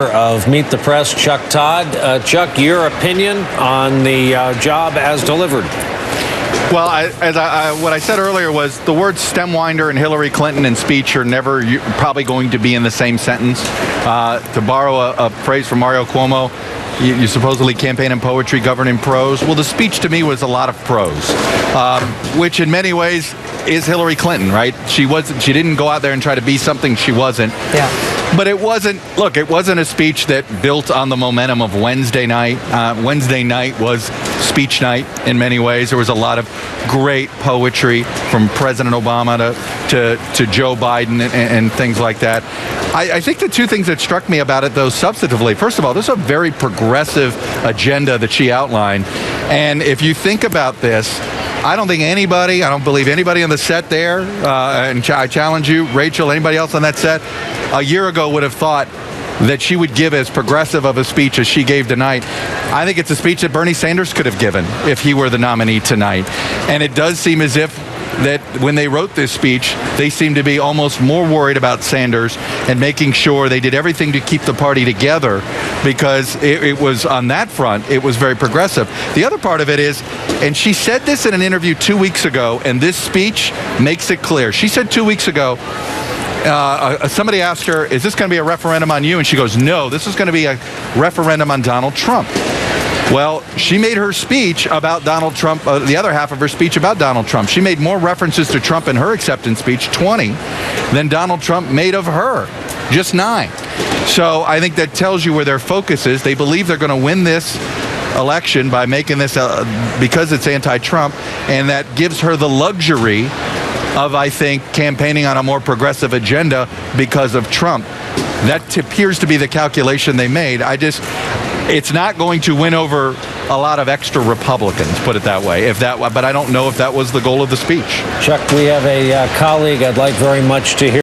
Of Meet the Press, Chuck Todd. Chuck, your opinion on the job as delivered? Well, what I said earlier was the words stemwinder and Hillary Clinton in speech are never probably going to be in the same sentence. To borrow a phrase from Mario Cuomo, you supposedly campaign in poetry, govern in prose. Well, the speech to me was a lot of prose, which in many ways is Hillary Clinton, right? She didn't go out there and try to be something she wasn't. Yeah. But it wasn't a speech that built on the momentum of Wednesday night. Wednesday night was speech night in many ways. There was a lot of great poetry from President Obama to Joe Biden and things like that. I think the two things that struck me about it, though, substantively, first of all, this is a very progressive agenda that she outlined. And if you think about this, I don't believe anybody on the set there, and I challenge you, Rachel, anybody else on that set, a year ago would have thought that she would give as progressive of a speech as she gave tonight. I think it's a speech that Bernie Sanders could have given if he were the nominee tonight. And it does seem as if that when they wrote this speech, they seem to be almost more worried about Sanders and making sure they did everything to keep the party together, because it was on that front, it was very progressive. The other part of it is, and she said this in an interview 2 weeks ago, and this speech makes it clear. She said 2 weeks ago, somebody asked her, is this going to be a referendum on you? And she goes, no, this is going to be a referendum on Donald Trump. Well, she made her speech about Donald Trump, the other half of her speech about Donald Trump. She made more references to Trump in her acceptance speech, 20, than Donald Trump made of her, just 9. So I think that tells you where their focus is. They believe they're going to win this election by making this, because it's anti-Trump, and that gives her the luxury of, I think, campaigning on a more progressive agenda because of Trump. That appears to be the calculation they made. It's not going to win over a lot of extra Republicans, put it that way. But I don't know if that was the goal of the speech. Chuck, we have a colleague I'd like very much to hear.